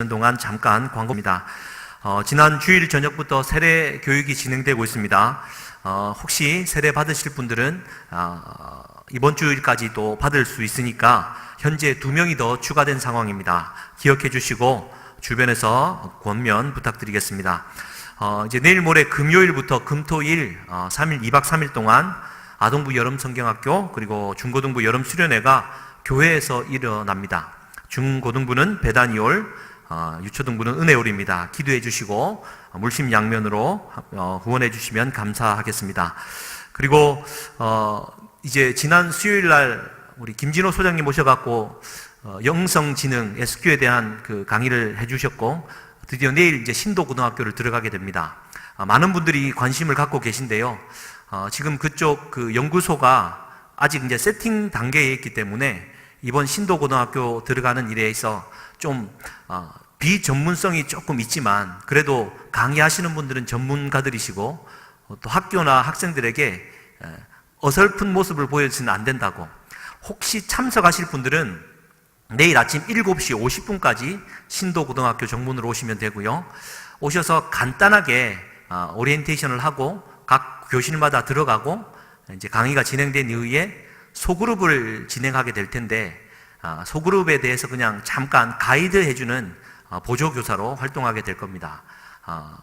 동안 잠깐 광고입니다. 지난 주일 저녁부터 세례 교육이 진행되고 있습니다. 혹시 세례 받으실 분들은 이번 주일까지도 받을 수 있으니까 현재 2명이 더 추가된 상황입니다. 기억해 주시고 주변에서 권면 부탁드리겠습니다. 이제 내일 모레 금요일부터 금토일 3일 2박 3일 동안 아동부 여름성경학교 그리고 중고등부 여름수련회가 교회에서 일어납니다. 중고등부는 베다니올, 유초등부는 은혜올입니다. 기도해 주시고 물심양면으로 후원해 주시면 감사하겠습니다. 그리고 이제 지난 수요일날 우리 김진호 소장님 모셔갖고 영성지능 SQ에 대한 그 강의를 해주셨고 드디어 내일 이제 신도고등학교를 들어가게 됩니다. 많은 분들이 관심을 갖고 계신데요. 지금 그쪽 그 연구소가 아직 이제 세팅 단계에 있기 때문에 이번 신도고등학교 들어가는 일에 있어 좀 비전문성이 조금 있지만 그래도 강의하시는 분들은 전문가들이시고 또 학교나 학생들에게 어설픈 모습을 보여서는 안 된다고. 혹시 참석하실 분들은 내일 아침 7시 50분까지 신도고등학교 정문으로 오시면 되고요. 오셔서 간단하게 오리엔테이션을 하고 각 교실마다 들어가고 이제 강의가 진행된 이후에 소그룹을 진행하게 될 텐데 소그룹에 대해서 그냥 잠깐 가이드 해주는 보조교사로 활동하게 될 겁니다.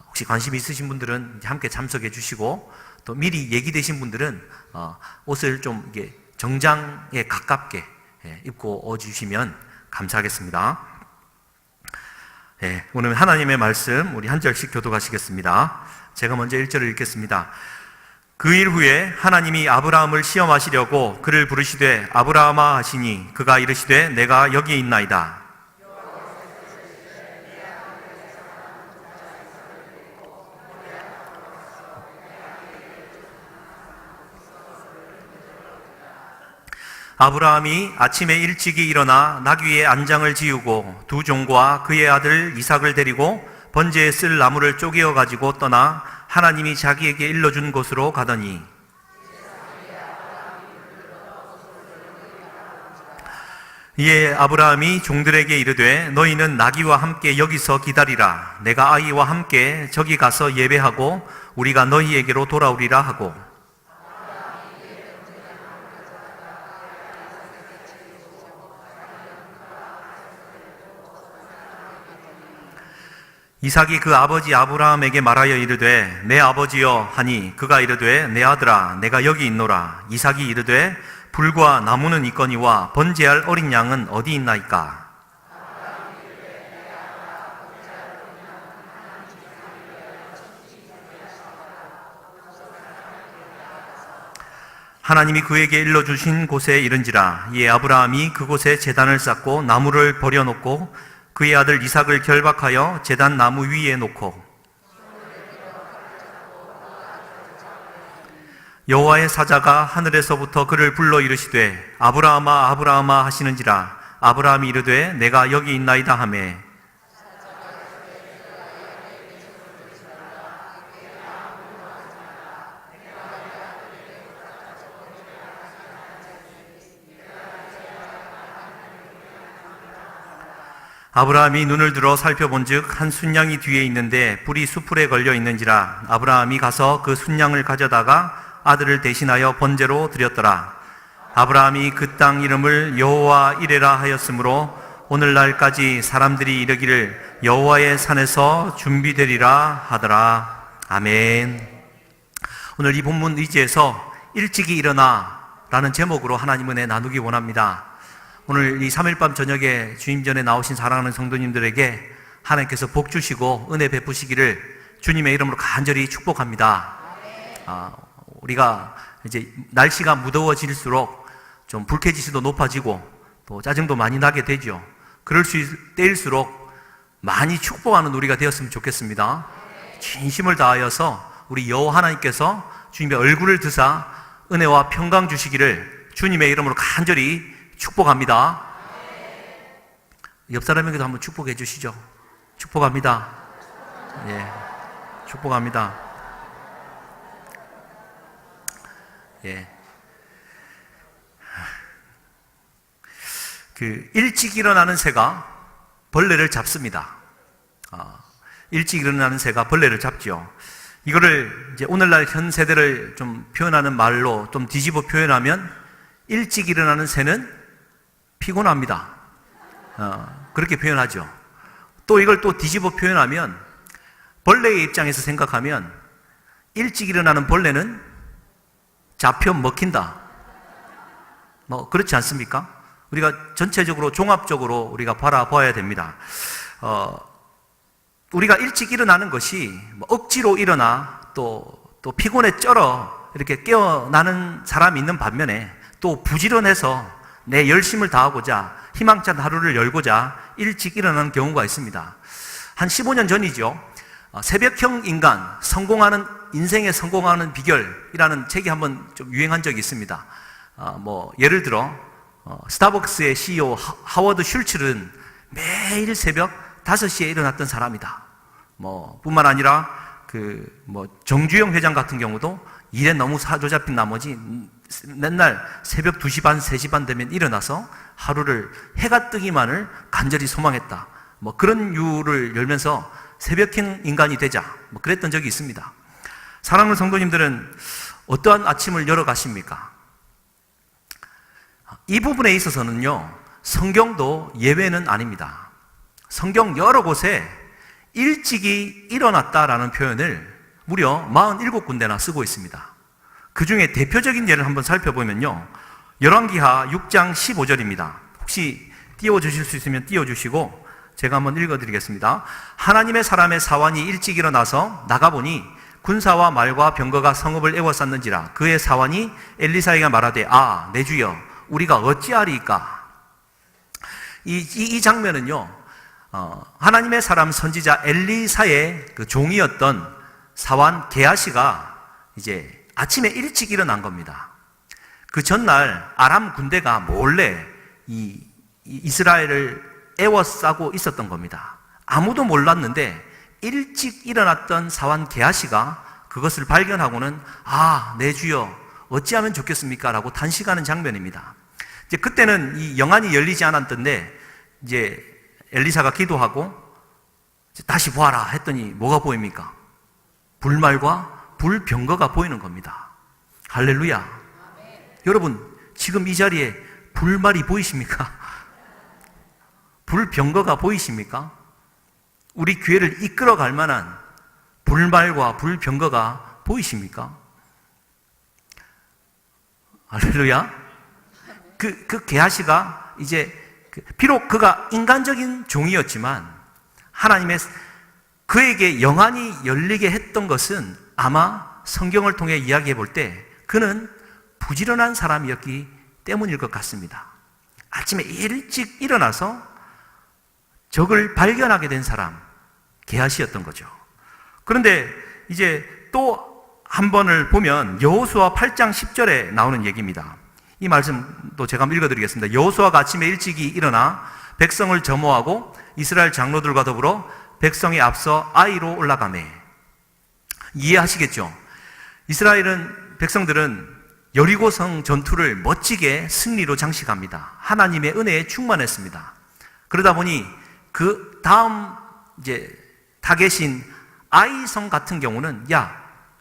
혹시 관심 있으신 분들은 함께 참석해 주시고 또 미리 얘기되신 분들은 옷을 좀 이게 정장에 가깝게 입고 오주시면 감사하겠습니다. 오늘 하나님의 말씀 우리 한 절씩 교독하시겠습니다. 제가 먼저 1절을 읽겠습니다. 그 일 후에 하나님이 아브라함을 시험하시려고 그를 부르시되 아브라함아 하시니 그가 이르시되 내가 여기 있나이다. 아브라함이 아침에 일찍이 일어나 나귀의 안장을 지우고 두 종과 그의 아들 이삭을 데리고 번제에 쓸 나무를 쪼개어 가지고 떠나 하나님이 자기에게 일러준 곳으로 가더니 이에 아브라함이 종들에게 이르되 너희는 나귀와 함께 여기서 기다리라. 내가 아이와 함께 저기 가서 예배하고 우리가 너희에게로 돌아오리라 하고 이삭이 그 아버지 아브라함에게 말하여 이르되 내 아버지여 하니 그가 이르되 내 아들아 내가 여기 있노라. 이삭이 이르되 불과 나무는 있거니와 번제할 어린 양은 어디 있나이까. 하나님이 그에게 일러주신 곳에 이른지라. 이에 아브라함이 그곳에 제단을 쌓고 나무를 버려놓고 그의 아들 이삭을 결박하여 제단 나무 위에 놓고 여호와의 사자가 하늘에서부터 그를 불러 이르시되 아브라함아 아브라함아 하시는지라. 아브라함이 이르되 내가 여기 있나이다 하매 아브라함이 눈을 들어 살펴본즉 한 순양이 뒤에 있는데 뿔이 수풀에 걸려 있는지라. 아브라함이 가서 그 순양을 가져다가 아들을 대신하여 번제로 드렸더라. 아브라함이 그 땅 이름을 여호와 이레라 하였으므로 오늘날까지 사람들이 이르기를 여호와의 산에서 준비되리라 하더라. 아멘. 오늘 이 본문 의지에서 일찍이 일어나 라는 제목으로 하나님 은혜 나누기 원합니다. 오늘 이 3일 밤 저녁에 주님 전에 나오신 사랑하는 성도님들에게 하나님께서 복 주시고 은혜 베푸시기를 주님의 이름으로 간절히 축복합니다. 우리가 이제 날씨가 무더워질수록 좀 불쾌지수도 높아지고 또 짜증도 많이 나게 되죠. 그럴 때일수록 많이 축복하는 우리가 되었으면 좋겠습니다. 진심을 다하여서 우리 여호와 하나님께서 주님의 얼굴을 드사 은혜와 평강 주시기를 주님의 이름으로 간절히 축복합니다. 옆 사람에게도 한번 축복해 주시죠. 축복합니다. 예, 축복합니다. 예. 일찍 일어나는 새가 벌레를 잡습니다. 일찍 일어나는 새가 벌레를 잡죠. 이거를 이제 오늘날 현 세대를 좀 표현하는 말로 좀 뒤집어 표현하면 일찍 일어나는 새는 피곤합니다. 그렇게 표현하죠. 또 이걸 또 뒤집어 표현하면 벌레의 입장에서 생각하면 일찍 일어나는 벌레는 잡혀 먹힌다. 뭐 그렇지 않습니까? 우리가 전체적으로 종합적으로 우리가 바라봐야 됩니다. 우리가 일찍 일어나는 것이 뭐 억지로 일어나 또 피곤에 쩔어 이렇게 깨어나는 사람이 있는 반면에 또 부지런해서 내 열심을 다하고자 희망찬 하루를 열고자 일찍 일어나는 경우가 있습니다. 한 15년 전이죠. 새벽형 인간, 인생에 성공하는 비결이라는 책이 한번 좀 유행한 적이 있습니다. 예를 들어, 스타벅스의 CEO 하워드 슐츠는 매일 새벽 5시에 일어났던 사람이다. 뿐만 아니라, 정주영 회장 같은 경우도 일에 너무 사로잡힌 나머지 맨날 새벽 2시 반, 3시 반 되면 일어나서 하루를 해가 뜨기만을 간절히 소망했다. 그런 이유를 열면서 새벽형 인간이 되자. 그랬던 적이 있습니다. 사랑하는 성도님들은 어떠한 아침을 열어가십니까? 이 부분에 있어서는요, 성경도 예외는 아닙니다. 성경 여러 곳에 일찍이 일어났다라는 표현을 무려 47군데나 쓰고 있습니다. 그 중에 대표적인 예를 한번 살펴보면요, 열왕기하 6장 15절입니다. 혹시 띄워주실 수 있으면 띄워주시고 제가 한번 읽어드리겠습니다. 하나님의 사람의 사환이 일찍 일어나서 나가보니 군사와 말과 병거가 성읍을 에워쌌는지라. 그의 사환이 엘리사에게 말하되, 내 주여, 우리가 어찌하리이까? 이 장면은요, 하나님의 사람 선지자 엘리사의 그 종이었던 사환 게하시가 이제 아침에 일찍 일어난 겁니다. 그 전날 아람 군대가 몰래 이스라엘을 에워싸고 있었던 겁니다. 아무도 몰랐는데 일찍 일어났던 사환 게하시가 그것을 발견하고는 내 주여 어찌하면 좋겠습니까? 라고 단식하는 장면입니다. 이제 그때는 이 영안이 열리지 않았던데 이제 엘리사가 기도하고 다시 보아라 했더니 뭐가 보입니까? 불말과 불병거가 보이는 겁니다. 할렐루야. 여러분, 지금 이 자리에 불말이 보이십니까? 불병거가 보이십니까? 우리 교회를 이끌어갈 만한 불말과 불병거가 보이십니까? 할렐루야. 그 게하시가 이제 비록 그가 인간적인 종이었지만 하나님의 그에게 영안이 열리게 했던 것은 아마 성경을 통해 이야기해 볼 때 그는 부지런한 사람이었기 때문일 것 같습니다. 아침에 일찍 일어나서 적을 발견하게 된 사람, 게하시였던 거죠. 그런데 이제 또 한 번을 보면 여호수아 8장 10절에 나오는 얘기입니다. 이 말씀도 제가 한번 읽어드리겠습니다. 여호수아가 아침에 일찍이 일어나 백성을 점호하고 이스라엘 장로들과 더불어 백성에 앞서 아이로 올라가매. 이해하시겠죠? 백성들은 여리고성 전투를 멋지게 승리로 장식합니다. 하나님의 은혜에 충만했습니다. 그러다 보니 그 다음 이제 타겟인 아이성 같은 경우는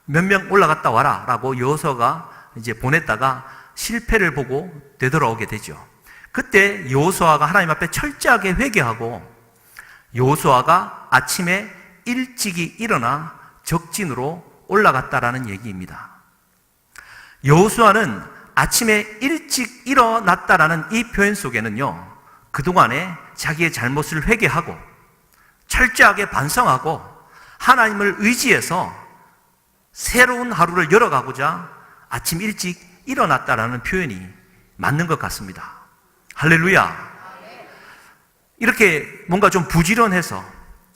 몇 명 올라갔다 와라 라고 여호수아가 이제 보냈다가 실패를 보고 되돌아오게 되죠. 그때 여호수아가 하나님 앞에 철저하게 회개하고 여호수아가 아침에 일찍이 일어나 적진으로 올라갔다라는 얘기입니다. 여호수아는 아침에 일찍 일어났다라는 이 표현 속에는요, 그동안에 자기의 잘못을 회개하고 철저하게 반성하고 하나님을 의지해서 새로운 하루를 열어가고자 아침 일찍 일어났다라는 표현이 맞는 것 같습니다. 할렐루야. 이렇게 뭔가 좀 부지런해서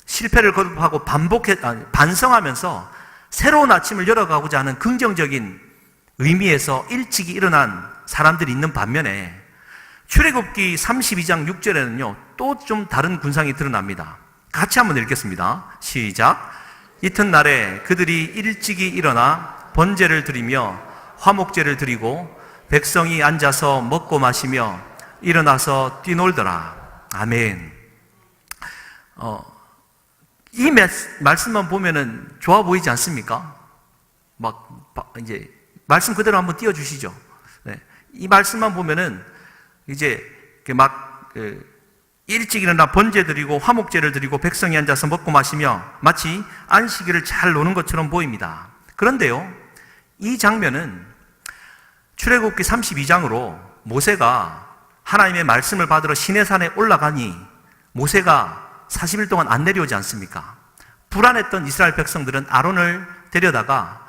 실패를 거듭하고 반성하면서 새로운 아침을 열어가고자 하는 긍정적인 의미에서 일찍이 일어난 사람들이 있는 반면에 출애굽기 32장 6절에는요 또 좀 다른 군상이 드러납니다. 같이 한번 읽겠습니다. 시작. 이튿날에 그들이 일찍이 일어나 번제를 드리며 화목제를 드리고 백성이 앉아서 먹고 마시며 일어나서 뛰놀더라. 아멘. 이 말씀만 보면은 좋아 보이지 않습니까? 이제 말씀 그대로 한번 띄워주시죠. 네. 이 말씀만 보면은 이제 일찍 일어나 번제 드리고 화목제를 드리고 백성이 앉아서 먹고 마시며 마치 안식일을 잘 노는 것처럼 보입니다. 그런데요, 이 장면은 출애굽기 32장으로 모세가 하나님의 말씀을 받으러 시내산에 올라가니 모세가 40일 동안 안 내려오지 않습니까? 불안했던 이스라엘 백성들은 아론을 데려다가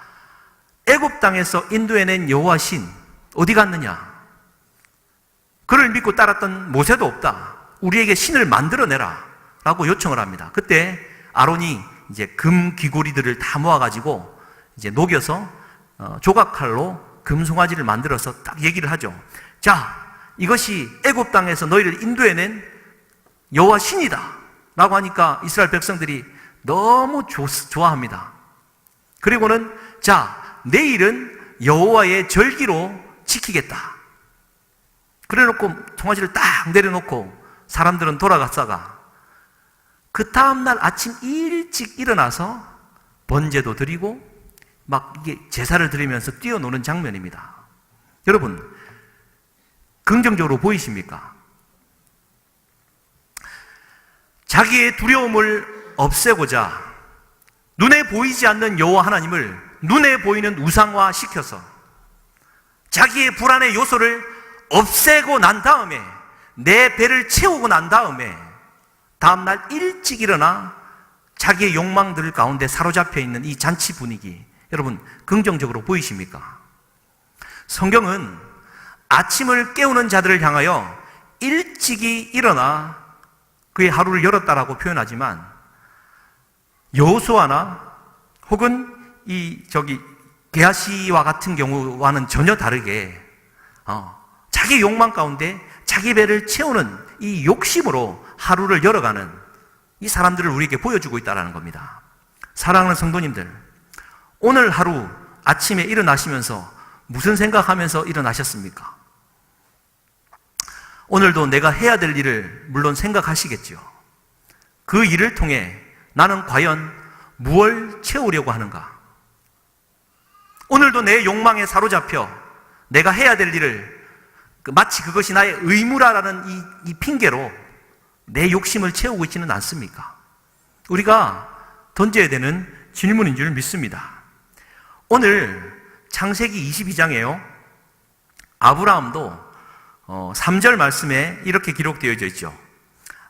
애굽 땅에서 인도해낸 여호와 신 어디 갔느냐? 그를 믿고 따랐던 모세도 없다. 우리에게 신을 만들어내라 라고 요청을 합니다. 그때 아론이 이제 금 귀고리들을 다 모아가지고 이제 녹여서 조각칼로 금송아지를 만들어서 딱 얘기를 하죠. 자, 이것이 애굽 땅에서 너희를 인도해낸 여호와 신이다 라고 하니까 이스라엘 백성들이 너무 좋아합니다. 그리고는 자, 내일은 여호와의 절기로 지키겠다. 그래놓고 송아지를 딱 내려놓고 사람들은 돌아갔다가 그 다음날 아침 일찍 일어나서 번제도 드리고 이게 제사를 드리면서 뛰어노는 장면입니다. 여러분, 긍정적으로 보이십니까? 자기의 두려움을 없애고자 눈에 보이지 않는 여호와 하나님을 눈에 보이는 우상화 시켜서 자기의 불안의 요소를 없애고 난 다음에 내 배를 채우고 난 다음에 다음날 일찍 일어나 자기의 욕망들 가운데 사로잡혀 있는 이 잔치 분위기, 여러분 긍정적으로 보이십니까? 성경은 아침을 깨우는 자들을 향하여 일찍이 일어나 그의 하루를 열었다라고 표현하지만 여호수아나 혹은 게하시와 같은 경우와는 전혀 다르게 자기 욕망 가운데 자기 배를 채우는 이 욕심으로 하루를 열어가는 이 사람들을 우리에게 보여주고 있다는 겁니다. 사랑하는 성도님들, 오늘 하루 아침에 일어나시면서 무슨 생각하면서 일어나셨습니까? 오늘도 내가 해야 될 일을 물론 생각하시겠죠. 그 일을 통해 나는 과연 무엇을 채우려고 하는가? 오늘도 내 욕망에 사로잡혀 내가 해야 될 일을 마치 그것이 나의 의무라는 이 핑계로 내 욕심을 채우고 있지는 않습니까? 우리가 던져야 되는 질문인 줄 믿습니다. 오늘 창세기 22장에요. 아브라함도 3절 말씀에 이렇게 기록되어져 있죠.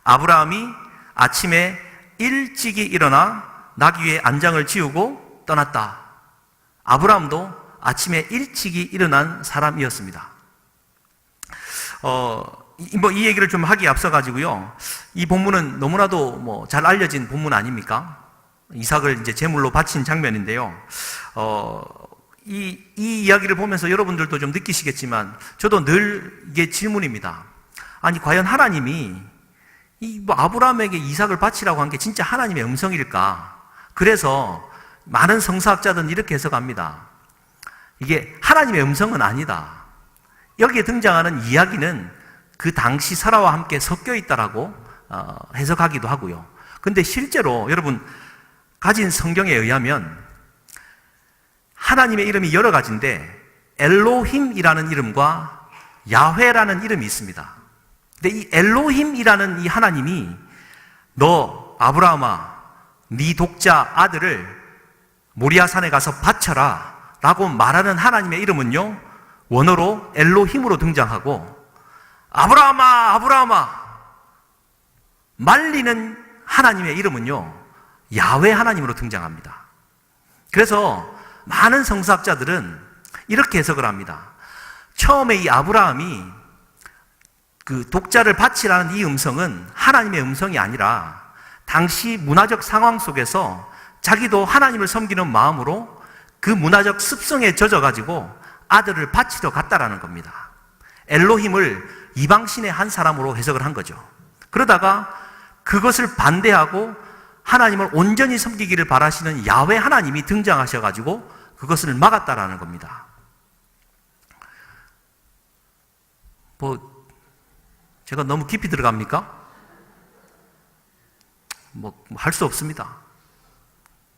아브라함이 아침에 일찍이 일어나 나귀 위에 안장을 지우고 떠났다. 아브라함도 아침에 일찍이 일어난 사람이었습니다. 이 얘기를 좀 하기에 앞서가지고요. 이 본문은 너무나도 잘 알려진 본문 아닙니까? 이삭을 이제 제물로 바친 장면인데요. 이 이야기를 보면서 여러분들도 좀 느끼시겠지만 저도 늘 이게 질문입니다. 아니, 과연 하나님이 아브라함에게 이삭을 바치라고 한 게 진짜 하나님의 음성일까? 그래서 많은 성서학자들은 이렇게 해석합니다. 이게 하나님의 음성은 아니다. 여기에 등장하는 이야기는 그 당시 설화와 함께 섞여 있다라고 해석하기도 하고요. 근데 실제로 여러분 가진 성경에 의하면 하나님의 이름이 여러 가지인데 엘로힘이라는 이름과 야훼라는 이름이 있습니다. 근데 이 엘로힘이라는 이 하나님이 너 아브라함아 네 독자 아들을 모리아산에 가서 바쳐라 라고 말하는 하나님의 이름은요, 원어로 엘로힘으로 등장하고 아브라함아 아브라함아 말리는 하나님의 이름은요, 야훼 하나님으로 등장합니다. 그래서 많은 성서학자들은 이렇게 해석을 합니다. 처음에 이 아브라함이 그 독자를 바치라는 이 음성은 하나님의 음성이 아니라 당시 문화적 상황 속에서 자기도 하나님을 섬기는 마음으로 그 문화적 습성에 젖어가지고 아들을 바치러 갔다라는 겁니다. 엘로힘을 이방신의 한 사람으로 해석을 한 거죠. 그러다가 그것을 반대하고 하나님을 온전히 섬기기를 바라시는 야훼 하나님이 등장하셔가지고 그것을 막았다라는 겁니다. 제가 너무 깊이 들어갑니까? 할 수 없습니다.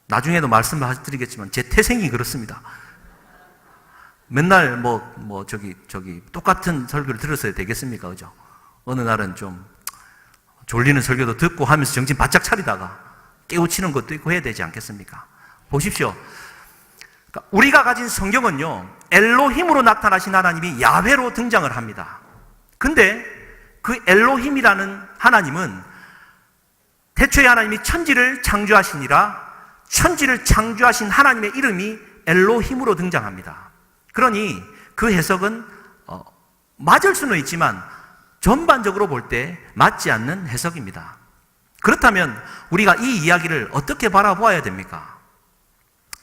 나중에도 말씀을 드리겠지만 제 태생이 그렇습니다. 맨날 똑같은 설교를 들었어야 되겠습니까? 그죠? 어느 날은 좀 졸리는 설교도 듣고 하면서 정신 바짝 차리다가 깨우치는 것도 있고 해야 되지 않겠습니까? 보십시오. 그러니까 우리가 가진 성경은요, 엘로힘으로 나타나신 하나님이 야훼로 등장을 합니다. 근데 그 엘로힘이라는 하나님은 태초에 하나님이 천지를 창조하시니라 천지를 창조하신 하나님의 이름이 엘로힘으로 등장합니다. 그러니 그 해석은 맞을 수는 있지만 전반적으로 볼 때 맞지 않는 해석입니다. 그렇다면 우리가 이 이야기를 어떻게 바라보아야 됩니까?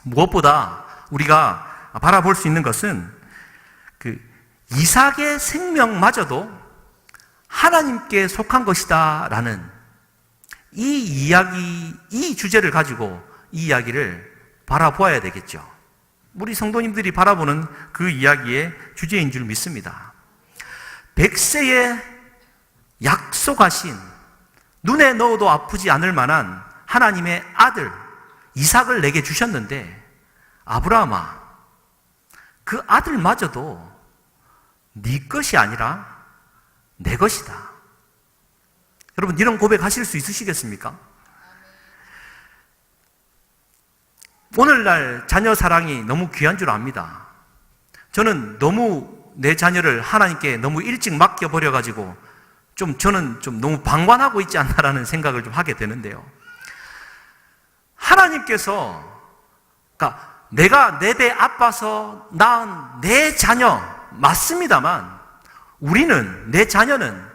무엇보다 우리가 바라볼 수 있는 것은 그 이삭의 생명마저도 하나님께 속한 것이다 라는 이 주제를 가지고 이 이야기를 바라보아야 되겠죠. 우리 성도님들이 바라보는 그 이야기의 주제인 줄 믿습니다. 백세에 약속하신 눈에 넣어도 아프지 않을 만한 하나님의 아들 이삭을 내게 주셨는데, 아브라함아, 그 아들마저도 네 것이 아니라 내 것이다. 여러분, 이런 고백하실 수 있으시겠습니까? 오늘날 자녀 사랑이 너무 귀한 줄 압니다. 저는 너무 내 자녀를 하나님께 너무 일찍 맡겨버려가지고 저는 너무 방관하고 있지 않나라는 생각을 좀 하게 되는데요. 하나님께서, 그러니까 내가 내 배 아파서 낳은 내 자녀 맞습니다만, 우리는, 내 자녀는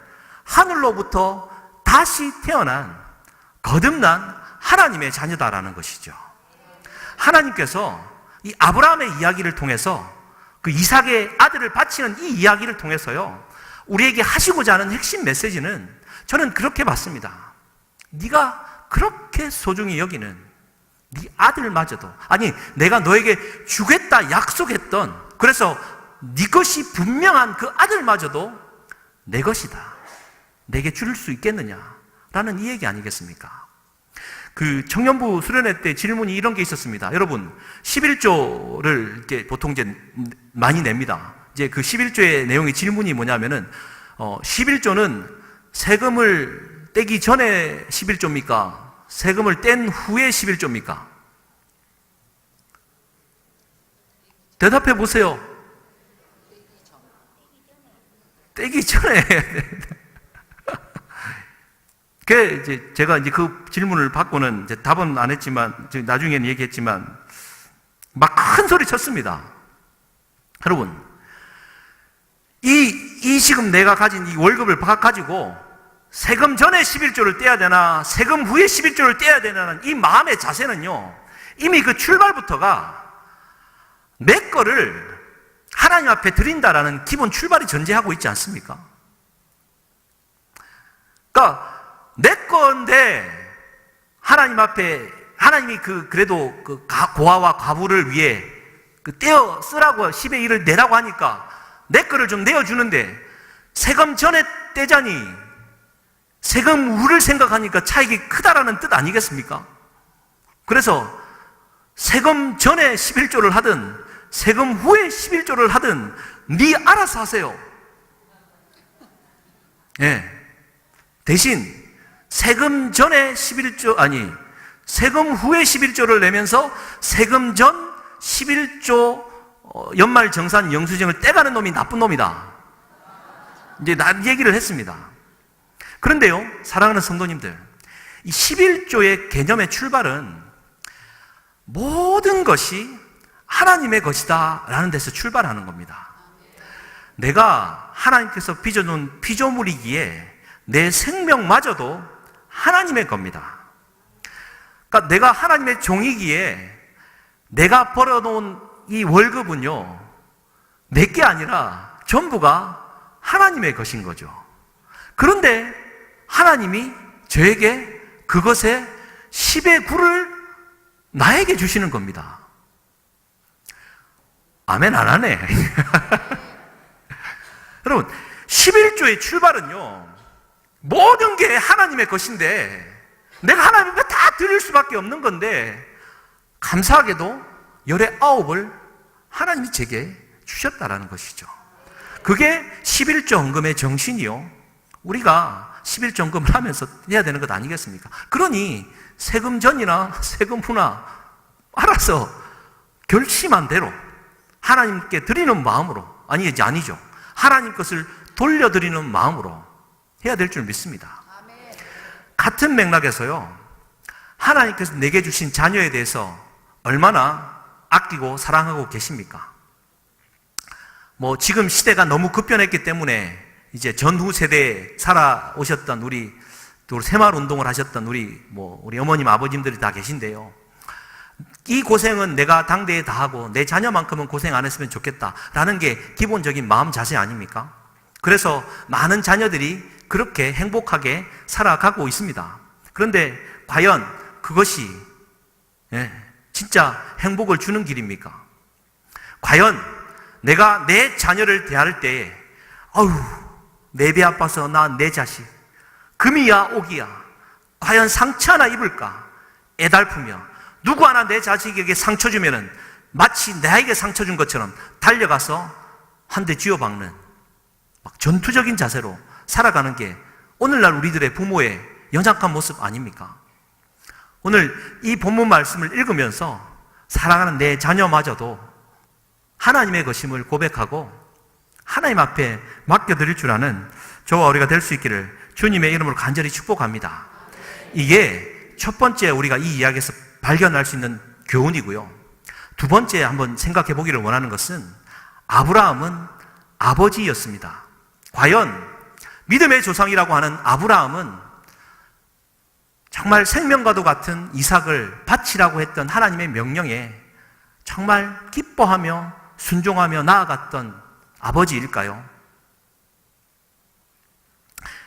하늘로부터 다시 태어난 거듭난 하나님의 자녀다라는 것이죠. 하나님께서 이 아브라함의 이야기를 통해서 그 이삭의 아들을 바치는 이 이야기를 통해서요, 우리에게 하시고자 하는 핵심 메시지는 저는 그렇게 봤습니다. 네가 그렇게 소중히 여기는 네 아들마저도, 아니 내가 너에게 주겠다 약속했던, 그래서 네 것이 분명한 그 아들마저도 내 것이다, 내게 줄 수 있겠느냐라는 이 얘기 아니겠습니까? 그 청년부 수련회 때 질문이 이런 게 있었습니다. 여러분, 11조를 이렇게 보통 이제 많이 냅니다. 이제 그 11조의 내용의 질문이 뭐냐면은 11조는 세금을 떼기 전에 11조입니까? 세금을 뗀 후에 11조입니까? 대답해 보세요. 떼기 전에. 이제 제가 이제 그 질문을 받고는 이제 답은 안 했지만, 나중에는 얘기했지만, 막 큰 소리 쳤습니다. 여러분, 이 지금 내가 가진 이 월급을 가지고 세금 전에 11조를 떼야 되나, 세금 후에 11조를 떼야 되나는 이 마음의 자세는요, 이미 그 출발부터가 내 거를 하나님 앞에 드린다라는 기본 출발이 전제하고 있지 않습니까? 그러니까 내 건데 하나님 앞에, 하나님이 그래도 그 고아와 과부를 위해 떼어 쓰라고 10의 1을 내라고 하니까 내 거를 좀 내어주는데, 세금 전에 떼자니 세금 후를 생각하니까 차익이 크다라는 뜻 아니겠습니까? 그래서 세금 전에 11조를 하든 세금 후에 11조를 하든 네 알아서 하세요. 예. 대신 세금 전에 11조, 아니 세금 후에 11조를 내면서 세금 전 11조 연말 정산 영수증을 떼가는 놈이 나쁜 놈이다, 이제 얘기를 했습니다. 그런데요, 사랑하는 성도님들, 이 11조의 개념의 출발은 모든 것이 하나님의 것이다 라는 데서 출발하는 겁니다. 내가 하나님께서 빚어놓은 피조물이기에 내 생명마저도 하나님의 겁니다. 그러니까 내가 하나님의 종이기에 내가 벌어놓은 이 월급은요, 내게 아니라 전부가 하나님의 것인 거죠. 그런데 하나님이 저에게 그것의 10의 9를 나에게 주시는 겁니다. 아멘 안 하네. 여러분, 11조의 출발은요, 모든 게 하나님의 것인데 내가 하나님 앞에 다 드릴 수밖에 없는 건데, 감사하게도 열의 9을 하나님이 제게 주셨다라는 것이죠. 그게 11조 헌금의 정신이요, 우리가 11조 헌금을 하면서 해야 되는 것 아니겠습니까? 그러니 세금 전이나 세금 후나 알아서 결심한 대로 하나님께 드리는 마음으로, 아니죠, 하나님 것을 돌려드리는 마음으로 해야 될 줄 믿습니다. 같은 맥락에서요, 하나님께서 내게 주신 자녀에 대해서 얼마나 아끼고 사랑하고 계십니까? 지금 시대가 너무 급변했기 때문에 이제 전후 세대에 살아오셨던 우리 또 새마을 운동을 하셨던 우리 어머님, 아버님들이 다 계신데요, 이 고생은 내가 당대에 다 하고 내 자녀만큼은 고생 안 했으면 좋겠다라는 게 기본적인 마음 자세 아닙니까? 그래서 많은 자녀들이 그렇게 행복하게 살아가고 있습니다. 그런데 과연 그것이 진짜 행복을 주는 길입니까? 과연 내가 내 자녀를 대할 때 내 배 아파서 나 내 자식 금이야 옥이야 과연 상처 하나 입을까 애달프며, 누구 하나 내 자식에게 상처 주면은 마치 나에게 상처 준 것처럼 달려가서 한 대 쥐어박는 전투적인 자세로 살아가는 게 오늘날 우리들의 부모의 연약한 모습 아닙니까? 오늘 이 본문 말씀을 읽으면서 사랑하는 내 자녀마저도 하나님의 것임을 고백하고 하나님 앞에 맡겨드릴 줄 아는 저와 우리가 될 수 있기를 주님의 이름으로 간절히 축복합니다. 이게 첫 번째 우리가 이 이야기에서 발견할 수 있는 교훈이고요. 두 번째 한번 생각해 보기를 원하는 것은, 아브라함은 아버지였습니다. 과연 믿음의 조상이라고 하는 아브라함은 정말 생명과도 같은 이삭을 바치라고 했던 하나님의 명령에 정말 기뻐하며 순종하며 나아갔던 아버지일까요?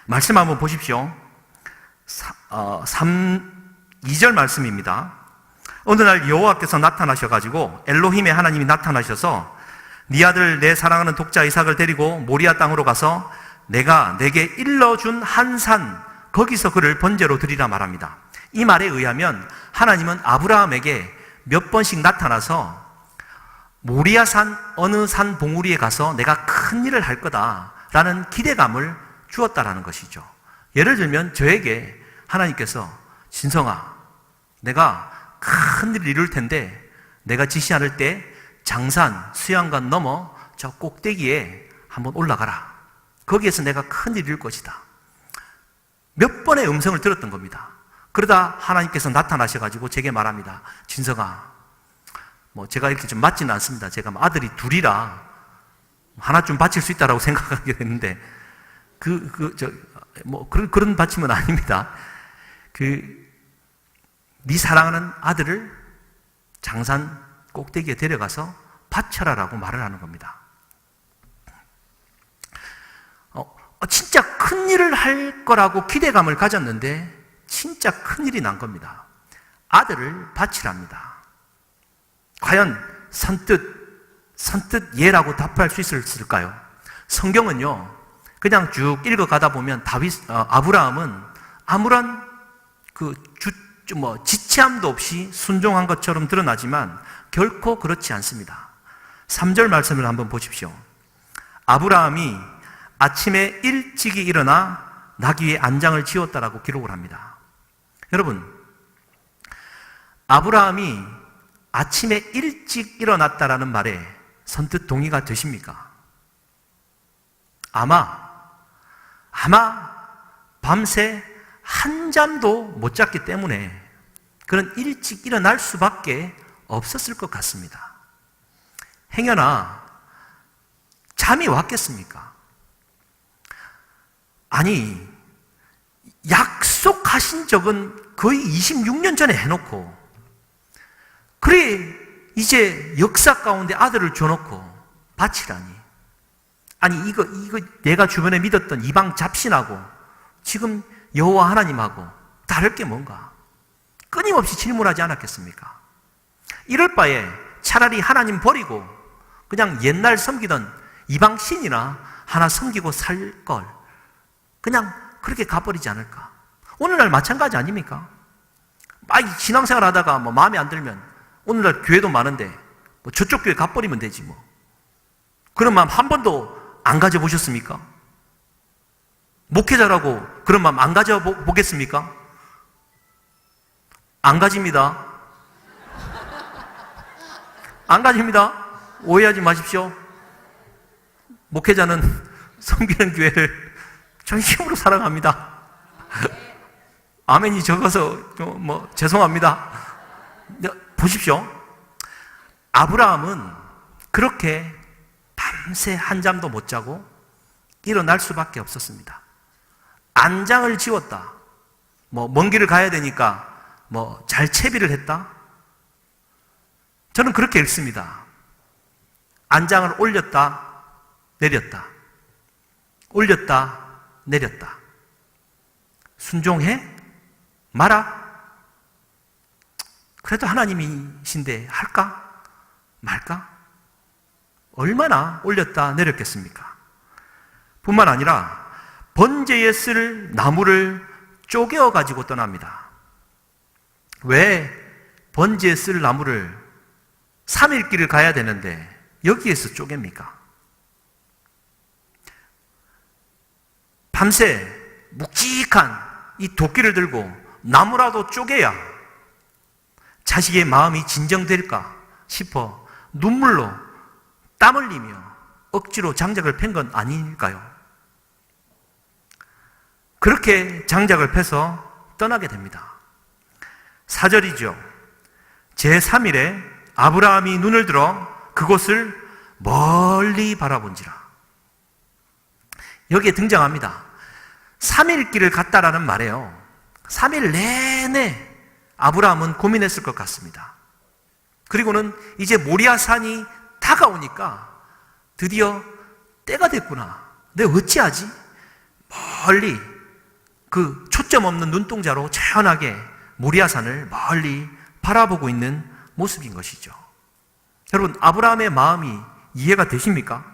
말씀 한번 보십시오. 2절 말씀입니다. 어느 날 여호와께서 나타나셔가지고, 엘로힘의 하나님이 나타나셔서 네 아들 내 사랑하는 독자 이삭을 데리고 모리아 땅으로 가서 내가 내게 일러준 한 산 거기서 그를 번제로 드리라 말합니다. 이 말에 의하면 하나님은 아브라함에게 몇 번씩 나타나서 모리아산 어느 산 봉우리에 가서 내가 큰 일을 할 거다라는 기대감을 주었다라는 것이죠. 예를 들면 저에게 하나님께서, 진성아, 내가 큰 일을 이룰 텐데 내가 지시 않을 때 장산 수양관 넘어 저 꼭대기에 한번 올라가라. 거기에서 내가 큰 일을 이룰 것이다. 몇 번의 음성을 들었던 겁니다. 그러다 하나님께서 나타나셔가지고 제게 말합니다. 진성아, 제가 이렇게 좀 맞지는 않습니다. 제가 아들이 둘이라 하나쯤 바칠 수 있다라고 생각하게 됐는데, 그런 바침은 아닙니다. 네 사랑하는 아들을 장산 꼭대기에 데려가서 바쳐라라고 말을 하는 겁니다. 진짜 큰 일을 할 거라고 기대감을 가졌는데 진짜 큰 일이 난 겁니다. 아들을 바치랍니다. 과연 선뜻 예라고 답할 수 있을까요? 성경은요, 그냥 쭉 읽어가다 보면 아브라함은 아무런 지체함도 없이 순종한 것처럼 드러나지만 결코 그렇지 않습니다. 3절 말씀을 한번 보십시오. 아브라함이 아침에 일찍이 일어나 나귀의 안장을 지었다라고 기록을 합니다. 여러분, 아브라함이 아침에 일찍 일어났다라는 말에 선뜻 동의가 되십니까? 아마 밤새 한 잠도 못 잤기 때문에 그런 일찍 일어날 수밖에 없었을 것 같습니다. 행여나 잠이 왔겠습니까? 아니, 약속하신 적은 거의 26년 전에 해놓고, 그래 이제 역사 가운데 아들을 줘놓고 바치라니. 아니 이거 내가 주변에 믿었던 이방 잡신하고 지금 여호와 하나님하고 다를 게 뭔가? 끊임없이 질문하지 않았겠습니까? 이럴 바에 차라리 하나님 버리고 그냥 옛날 섬기던 이방 신이나 하나 섬기고 살 걸, 그냥 그렇게 가버리지 않을까? 오늘날 마찬가지 아닙니까? 신앙생활 하다가 뭐 마음에 안 들면 오늘날 교회도 많은데 뭐 저쪽 교회 가버리면 되지 뭐. 그런 마음 한 번도 안 가져보셨습니까? 목회자라고 그런 마음 안 가져보겠습니까? 안 가집니다. 안 가집니다. 오해하지 마십시오. 목회자는 섬기는 교회를 전심으로 사랑합니다. 아멘이 적어서 뭐 죄송합니다. 보십시오. 아브라함은 그렇게 밤새 한잠도 못 자고 일어날 수밖에 없었습니다. 안장을 지웠다. 뭐 먼 길을 가야 되니까 뭐 잘 채비를 했다. 저는 그렇게 읽습니다. 안장을 올렸다, 내렸다. 올렸다, 내렸다. 순종해? 마라? 그래도 하나님이신데 할까? 말까? 얼마나 올렸다, 내렸겠습니까? 뿐만 아니라 번제에 쓸 나무를 쪼개어 가지고 떠납니다. 왜 번제에 쓸 나무를 3일 길을 가야 되는데 여기에서 쪼갭니까? 밤새 묵직한 이 도끼를 들고 나무라도 쪼개야 자식의 마음이 진정될까 싶어 눈물로 땀 흘리며 억지로 장작을 팬 건 아닐까요? 그렇게 장작을 패서 떠나게 됩니다. 4절이죠. 제3일에 아브라함이 눈을 들어 그곳을 멀리 바라본지라. 여기에 등장합니다. 3일 길을 갔다라는 말이에요. 3일 내내 아브라함은 고민했을 것 같습니다. 그리고는 이제 모리아산이 다가오니까 드디어 때가 됐구나. 내가 어찌하지? 멀리 그 초점 없는 눈동자로 천하게 모리아산을 멀리 바라보고 있는 모습인 것이죠. 여러분, 아브라함의 마음이 이해가 되십니까?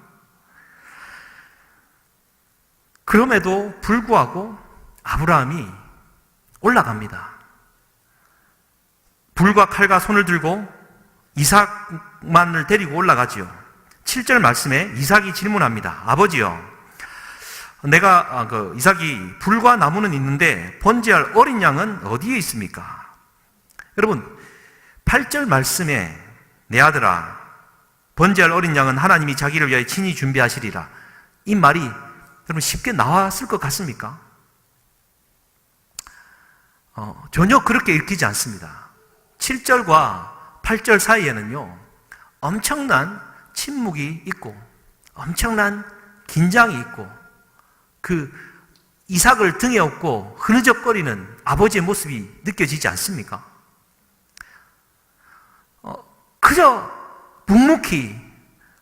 그럼에도 불구하고 아브라함이 올라갑니다. 불과 칼과 손을 들고 이삭만을 데리고 올라가지요. 7절 말씀에 이삭이 질문합니다. 아버지요, 내가 이삭이 불과 나무는 있는데 번제할 어린 양은 어디에 있습니까? 여러분, 8절 말씀에 내 아들아, 번제할 어린 양은 하나님이 자기를 위하여 친히 준비하시리라. 이 말이 여러분 쉽게 나왔을 것 같습니까? 전혀 그렇게 읽히지 않습니다. 7절과 8절 사이에는요, 엄청난 침묵이 있고 엄청난 긴장이 있고 그 이삭을 등에 업고 흐느적거리는 아버지의 모습이 느껴지지 않습니까? 그저 묵묵히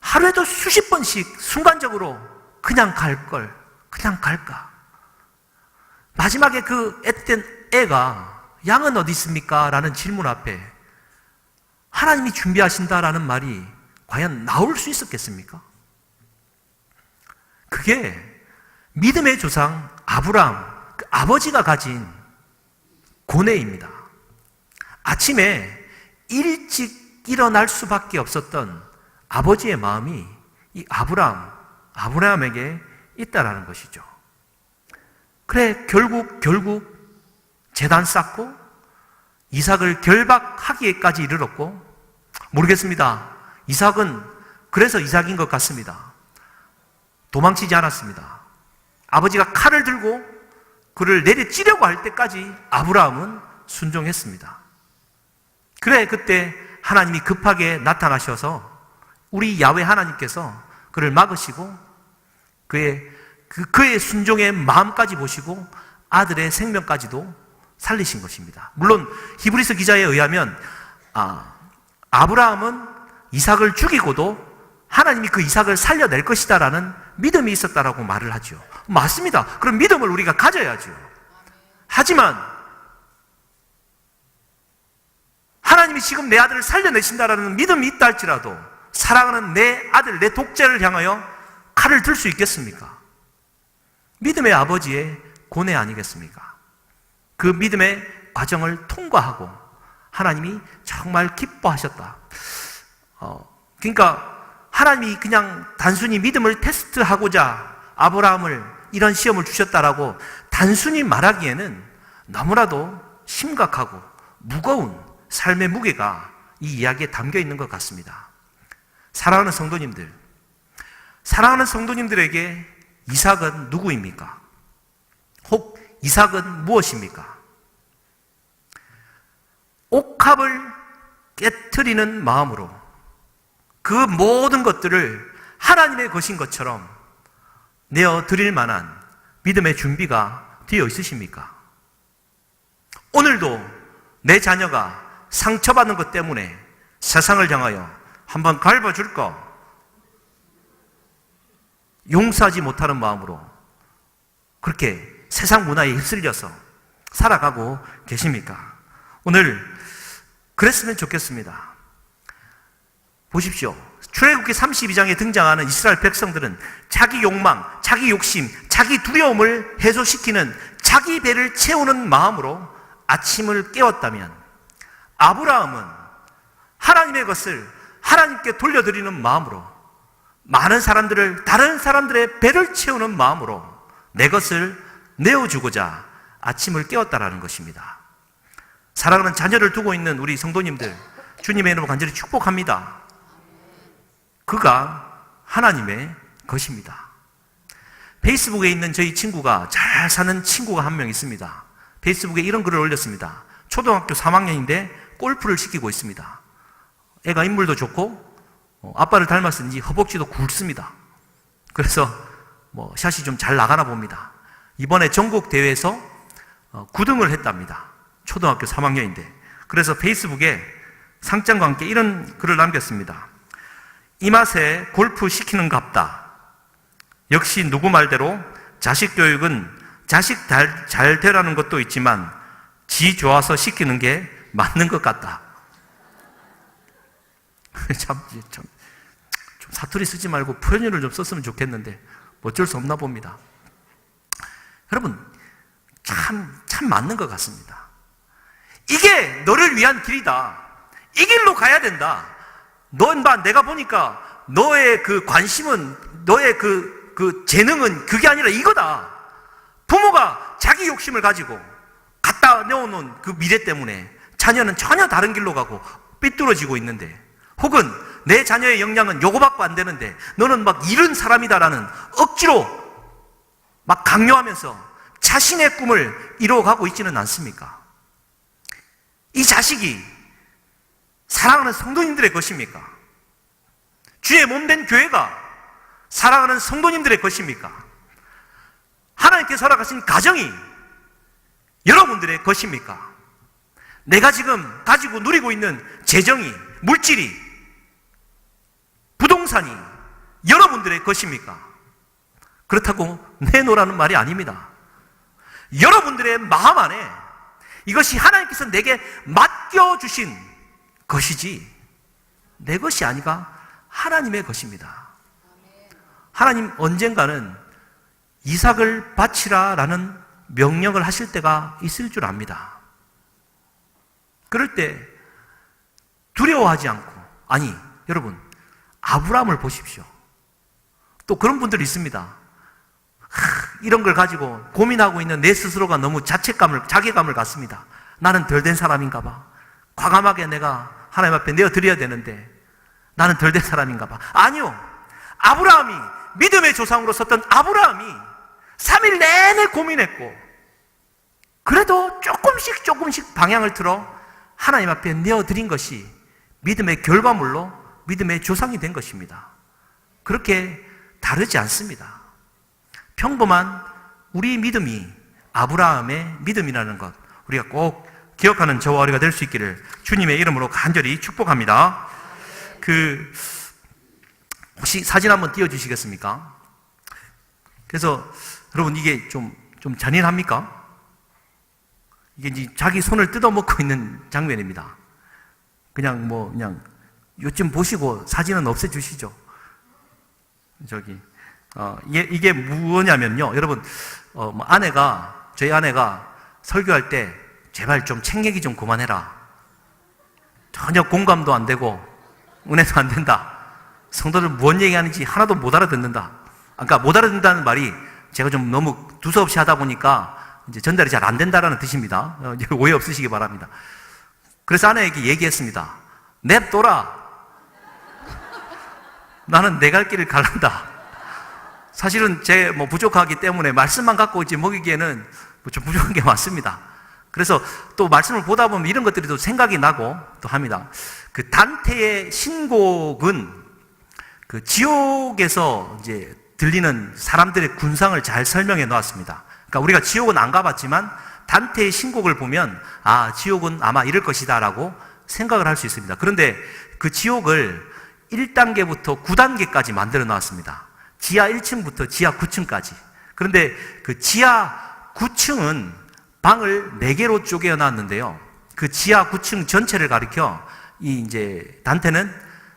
하루에도 수십 번씩 순간적으로 그냥 갈 걸, 그냥 갈까? 마지막에 그 앳된 애가 양은 어디 있습니까? 라는 질문 앞에 하나님이 준비하신다라는 말이 과연 나올 수 있었겠습니까? 그게 믿음의 조상 아브라함, 그 아버지가 가진 고뇌입니다. 아침에 일찍 일어날 수밖에 없었던 아버지의 마음이 이 아브라함에게 있다라는 것이죠. 그래, 결국 제단 쌓고 이삭을 결박하기까지 이르렀고, 모르겠습니다. 이삭은 그래서 이삭인 것 같습니다. 도망치지 않았습니다. 아버지가 칼을 들고 그를 내려찌려고 할 때까지 아브라함은 순종했습니다. 그래, 그때 하나님이 급하게 나타나셔서 우리 야훼 하나님께서 그를 막으시고 그의 순종의 마음까지 보시고 아들의 생명까지도 살리신 것입니다. 물론 히브리서 기자에 의하면 아브라함은 이삭을 죽이고도 하나님이 그 이삭을 살려낼 것이다라는 믿음이 있었다라고 말을 하죠. 맞습니다. 그럼 믿음을 우리가 가져야죠. 하지만 하나님이 지금 내 아들을 살려내신다라는 믿음이 있다 할지라도 사랑하는 내 아들, 내 독자를 향하여 칼을 들 수 있겠습니까? 믿음의 아버지의 고뇌 아니겠습니까? 그 믿음의 과정을 통과하고 하나님이 정말 기뻐하셨다. 그러니까 하나님이 그냥 단순히 믿음을 테스트하고자 아브라함을 이런 시험을 주셨다라고 단순히 말하기에는 너무나도 심각하고 무거운 삶의 무게가 이 이야기에 담겨 있는 것 같습니다. 사랑하는 성도님들에게 이삭은 누구입니까? 혹 이삭은 무엇입니까? 옥합을 깨트리는 마음으로 그 모든 것들을 하나님의 것인 것처럼 내어드릴 만한 믿음의 준비가 되어 있으십니까? 오늘도 내 자녀가 상처받는 것 때문에 세상을 향하여 한번 갈봐줄까? 용서하지 못하는 마음으로 그렇게 세상 문화에 휩쓸려서 살아가고 계십니까? 오늘 그랬으면 좋겠습니다. 보십시오. 출애굽기 32장에 등장하는 이스라엘 백성들은 자기 욕망, 자기 욕심, 자기 두려움을 해소시키는 자기 배를 채우는 마음으로 아침을 깨웠다면 아브라함은 하나님의 것을 하나님께 돌려드리는 마음으로 많은 사람들을 다른 사람들의 배를 채우는 마음으로 내 것을 내어주고자 아침을 깨웠다라는 것입니다. 사랑하는 자녀를 두고 있는 우리 성도님들 주님의 이름으로 간절히 축복합니다. 그가 하나님의 것입니다. 페이스북에 있는 저희 친구가 잘 사는 친구가 한 명 있습니다. 페이스북에 이런 글을 올렸습니다. 초등학교 3학년인데 골프를 시키고 있습니다. 애가 인물도 좋고 아빠를 닮았는지 허벅지도 굵습니다. 그래서 샷이 좀 잘 나가나 봅니다. 이번에 전국 대회에서 9등을 했답니다. 초등학교 3학년인데. 그래서 페이스북에 상장과 함께 이런 글을 남겼습니다. 이 맛에 골프 시키는 갑다. 역시 누구 말대로 자식 교육은 자식 잘 되라는 것도 있지만 지 좋아서 시키는 게 맞는 것 같다. 좀 사투리 쓰지 말고 표현을 좀 썼으면 좋겠는데 어쩔 수 없나 봅니다. 여러분, 참 맞는 것 같습니다. 이게 너를 위한 길이다. 이 길로 가야 된다. 내가 보니까 너의 그 관심은, 너의 그 재능은 그게 아니라 이거다. 부모가 자기 욕심을 가지고 갖다 내어놓은 그 미래 때문에 자녀는 전혀 다른 길로 가고 삐뚤어지고 있는데, 혹은 내 자녀의 역량은 요거밖에 안 되는데 너는 막 이른 사람이다라는 억지로 막 강요하면서 자신의 꿈을 이루어가고 있지는 않습니까? 이 자식이 사랑하는 성도님들의 것입니까? 주의 몸된 교회가 사랑하는 성도님들의 것입니까? 하나님께서 허락하신 가정이 여러분들의 것입니까? 내가 지금 가지고 누리고 있는 재정이, 물질이, 부동산이 여러분들의 것입니까? 그렇다고 내놓으라는 말이 아닙니다. 여러분들의 마음 안에 이것이 하나님께서 내게 맡겨주신 것이지 내 것이 아니라 하나님의 것입니다. 하나님 언젠가는 이삭을 바치라라는 명령을 하실 때가 있을 줄 압니다. 그럴 때 두려워하지 않고, 아니 여러분, 아브라함을 보십시오. 또 그런 분들이 있습니다. 이런 걸 가지고 고민하고 있는 내 스스로가 너무 자괴감을 갖습니다. 나는 덜 된 사람인가 봐. 과감하게 내가 하나님 앞에 내어드려야 되는데 나는 덜 된 사람인가 봐. 아니요. 아브라함이, 믿음의 조상으로 섰던 아브라함이 3일 내내 고민했고, 그래도 조금씩 방향을 틀어 하나님 앞에 내어드린 것이 믿음의 결과물로 믿음의 조상이 된 것입니다. 그렇게 다르지 않습니다. 평범한 우리 믿음이 아브라함의 믿음이라는 것, 우리가 꼭 기억하는 저와 우리가 될 수 있기를 주님의 이름으로 간절히 축복합니다. 혹시 사진 한번 띄워주시겠습니까? 그래서 여러분, 이게 좀 잔인합니까? 이게 이제 자기 손을 뜯어먹고 있는 장면입니다. 그냥 요즘 보시고 사진은 없애주시죠. 이게 뭐냐면요. 여러분, 저희 아내가 설교할 때 제발 좀 책 얘기 좀 그만해라. 전혀 공감도 안 되고 은혜도 안 된다. 성도들 뭔 얘기하는지 하나도 못 알아듣는다. 그러니까 못 알아듣는다는 말이 제가 좀 너무 두서없이 하다 보니까 이제 전달이 잘 안 된다라는 뜻입니다. 오해 없으시기 바랍니다. 그래서 아내에게 얘기했습니다. 냅둬라. 나는 내 갈 길을 갈란다. 사실은 제 부족하기 때문에 말씀만 갖고 있지 먹이기에는 좀 부족한 게 많습니다. 그래서 또 말씀을 보다 보면 이런 것들이 또 생각이 나고 또 합니다. 그 단테의 신곡은 그 지옥에서 이제 들리는 사람들의 군상을 잘 설명해 놓았습니다. 그러니까 우리가 지옥은 안 가봤지만 단테의 신곡을 보면 지옥은 아마 이럴 것이다 라고 생각을 할 수 있습니다. 그런데 그 지옥을 1단계부터 9단계까지 만들어 놨습니다. 지하 1층부터 지하 9층까지. 그런데 그 지하 9층은 방을 4개로 쪼개어 놨는데요. 그 지하 9층 전체를 가리켜 이제 단테는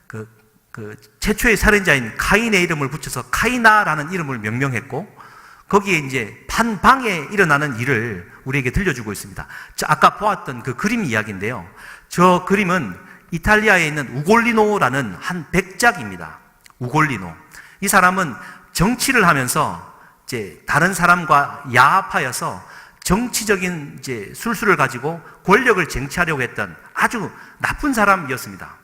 그 최초의 살인자인 카인의 이름을 붙여서 카이나라는 이름을 명명했고, 거기에 이제 한 방에 일어나는 일을 우리에게 들려주고 있습니다. 아까 보았던 그 그림 이야기인데요. 저 그림은 이탈리아에 있는 우골리노라는 한 백작입니다. 우골리노. 이 사람은 정치를 하면서 이제 다른 사람과 야합하여서 정치적인 이제 술수를 가지고 권력을 쟁취하려고 했던 아주 나쁜 사람이었습니다.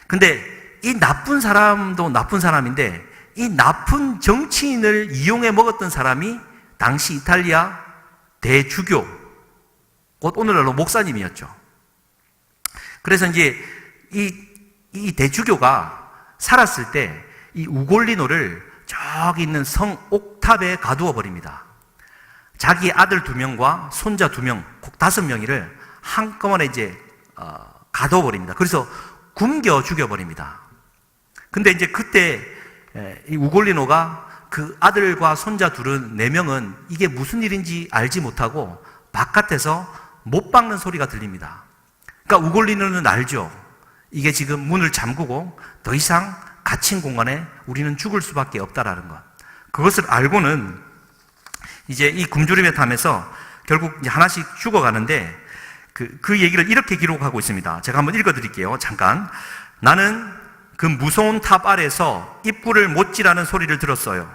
근데 이 나쁜 사람도 나쁜 사람인데 이 나쁜 정치인을 이용해 먹었던 사람이 당시 이탈리아 대주교, 곧 오늘날로 목사님이었죠. 그래서 이제 이 대주교가 살았을 때 이 우골리노를 저기 있는 성 옥탑에 가두어 버립니다. 자기 아들 2명과 손자 2명, 꼭 5명이를 한꺼번에 이제 가두어 버립니다. 그래서 굶겨 죽여 버립니다. 근데 이제 그때 이 우골리노가 그 아들과 손자 둘은 4명은 이게 무슨 일인지 알지 못하고 바깥에서 못 박는 소리가 들립니다. 그러니까 우골리노는 알죠. 이게 지금 문을 잠그고 더 이상 갇힌 공간에 우리는 죽을 수밖에 없다라는 것. 그것을 알고는 이제 이 굶주림에 탐해서 결국 이제 하나씩 죽어가는데 그 얘기를 이렇게 기록하고 있습니다. 제가 한번 읽어드릴게요. 잠깐. 나는 그 무서운 탑 아래서 입구를 못지라는 소리를 들었어요.